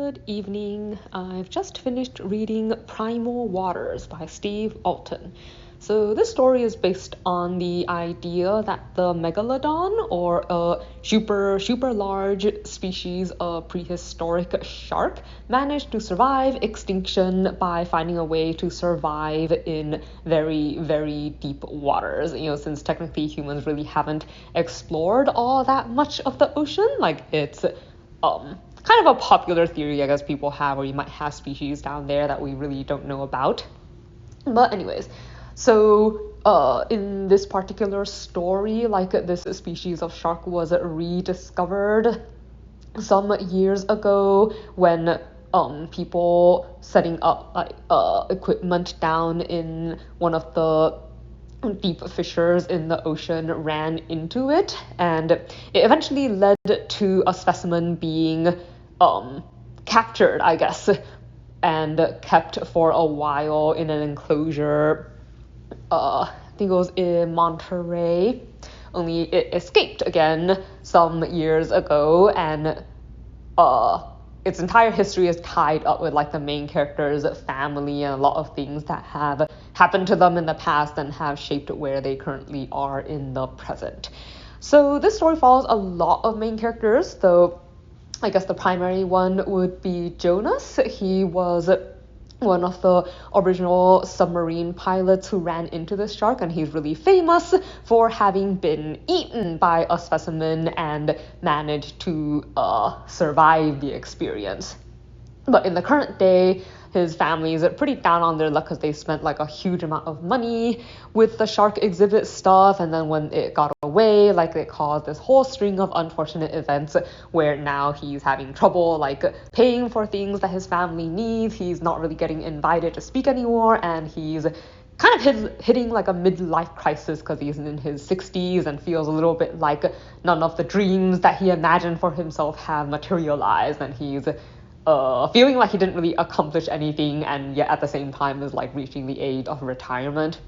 Good evening. I've just finished reading Primal Waters by Steve Alten. So this story is based on the idea that the megalodon, or a super large species of prehistoric shark, managed to survive extinction by finding a way to survive in very deep waters. Since technically humans really haven't explored all that much of the ocean, like it's kind of a popular theory I guess people have, where you might have species down there that we really don't know about. But anyways, so in this particular story, like, this species of shark was rediscovered some years ago when people setting up equipment down in one of the deep fissures in the ocean ran into it, and it eventually led to a specimen being captured, I guess, and kept for a while in an enclosure. I think it was in Monterey. Only it escaped again some years ago, and its entire history is tied up with like the main character's family and a lot of things that have happened to them in the past and have shaped where they currently are in the present. So this story follows a lot of main characters, though I guess the primary one would be Jonas. He was one of the original submarine pilots who ran into this shark, and he's really famous for having been eaten by a specimen and managed to survive the experience. But in the current day, his family is pretty down on their luck because they spent like a huge amount of money with the shark exhibit stuff, and then when it got away, like, it caused this whole string of unfortunate events where now he's having trouble like paying for things that his family needs. He's not really getting invited to speak anymore, and he's kind of hitting like a midlife crisis because he's in his 60s and feels a little bit like none of the dreams that he imagined for himself have materialized, and he's feeling like he didn't really accomplish anything, and yet at the same time is like reaching the age of retirement.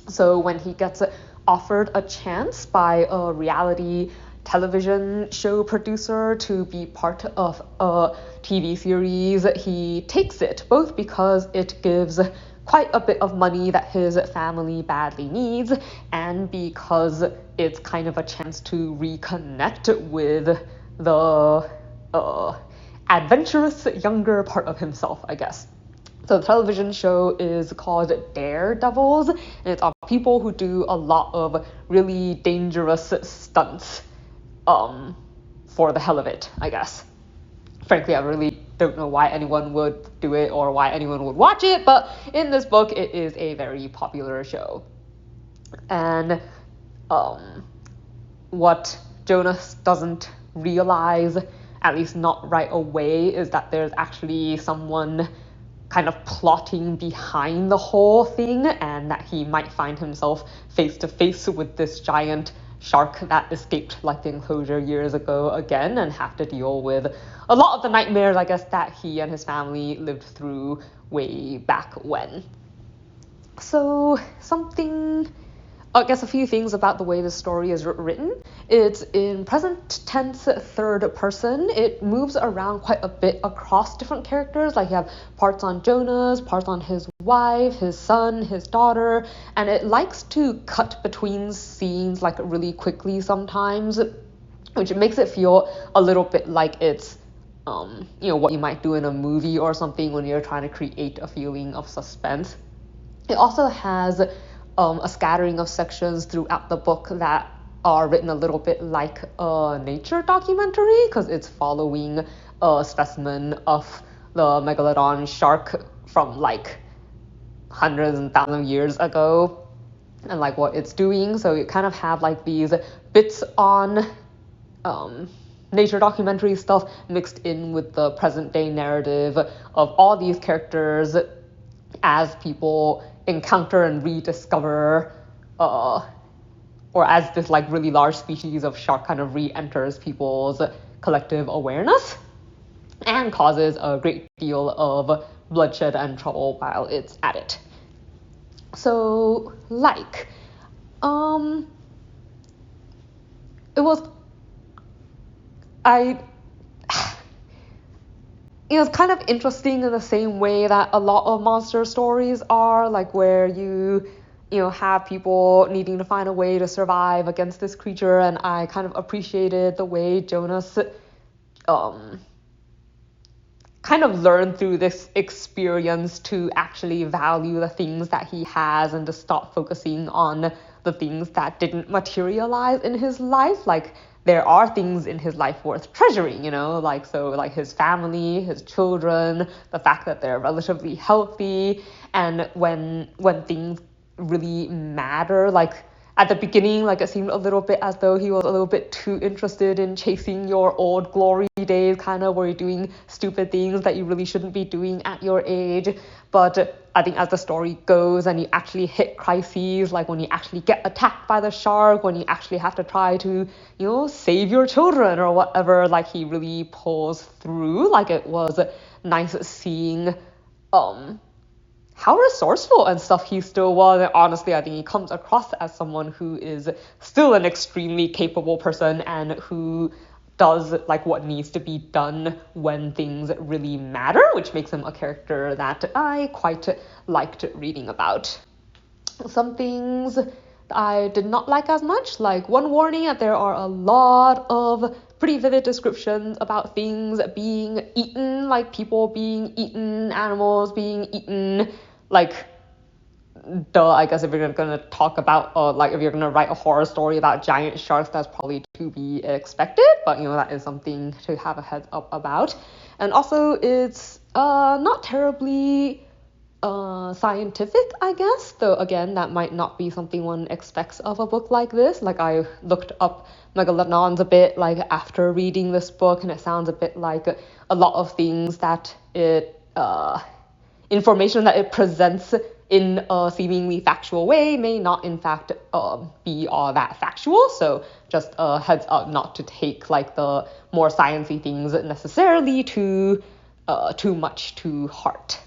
So when he gets offered a chance by a reality television show producer to be part of a TV series, he takes it, both because it gives quite a bit of money that his family badly needs, and because it's kind of a chance to reconnect with the adventurous younger part of himself, I guess. So the television show is called Daredevils, and it's on people who do a lot of really dangerous stunts for the hell of it, I guess. Frankly, I really don't know why anyone would do it or why anyone would watch it, but in this book, it is a very popular show. And what Jonas doesn't realize, at least not right away, is that there's actually someone kind of plotting behind the whole thing, and that he might find himself face to face with this giant shark that escaped like the enclosure years ago again, and have to deal with a lot of the nightmares, I guess, that he and his family lived through way back when. So a few things about the way the story is written. It's in present tense third person. It moves around quite a bit across different characters. Like, you have parts on Jonas, parts on his wife, his son, his daughter, and it likes to cut between scenes like really quickly sometimes, which makes it feel a little bit like it's what you might do in a movie or something when you're trying to create a feeling of suspense. It also has a scattering of sections throughout the book that are written a little bit like a nature documentary, because it's following a specimen of the megalodon shark from like hundreds and thousands of years ago and like what it's doing. So you kind of have like these bits on nature documentary stuff mixed in with the present day narrative of all these characters as people encounter and rediscover or as this like really large species of shark kind of re-enters people's collective awareness and causes a great deal of bloodshed and trouble while it's at it. So it was I it's kind of interesting in the same way that a lot of monster stories are, like where you know, have people needing to find a way to survive against this creature. And I kind of appreciated the way Jonas um kind of learned through this experience to actually value the things that he has and to stop focusing on the things that didn't materialize in his life. Like, there are things in his life worth treasuring, you know, like, so like his family, his children, the fact that they're relatively healthy. And when things really matter, like at the beginning, like it seemed a little bit as though he was a little bit too interested in chasing your old glory days, kind of where you're doing stupid things that you really shouldn't be doing at your age. But I think as the story goes and you actually hit crises, like when you actually get attacked by the shark, when you actually have to try to, you know, save your children or whatever, like he really pulls through. Like, it was nice seeing how resourceful and stuff he still was. And honestly, I think he comes across as someone who is still an extremely capable person and who does like what needs to be done when things really matter, which makes him a character that I quite liked reading about. Some things I did not like as much, like one warning that there are a lot of pretty vivid descriptions about things being eaten, like people being eaten, animals being eaten, like, duh, I guess if you're gonna talk about, like, if you're gonna write a horror story about giant sharks, that's probably to be expected, but, you know, that is something to have a heads up about. And also, it's not terribly scientific, I guess, though again, that might not be something one expects of a book like this. Like, I looked up megalodons a bit, like, after reading this book, and it sounds a bit like a lot of things that information that it presents in a seemingly factual way may not in fact be all that factual. So just a heads up not to take like the more sciencey things necessarily too much to heart.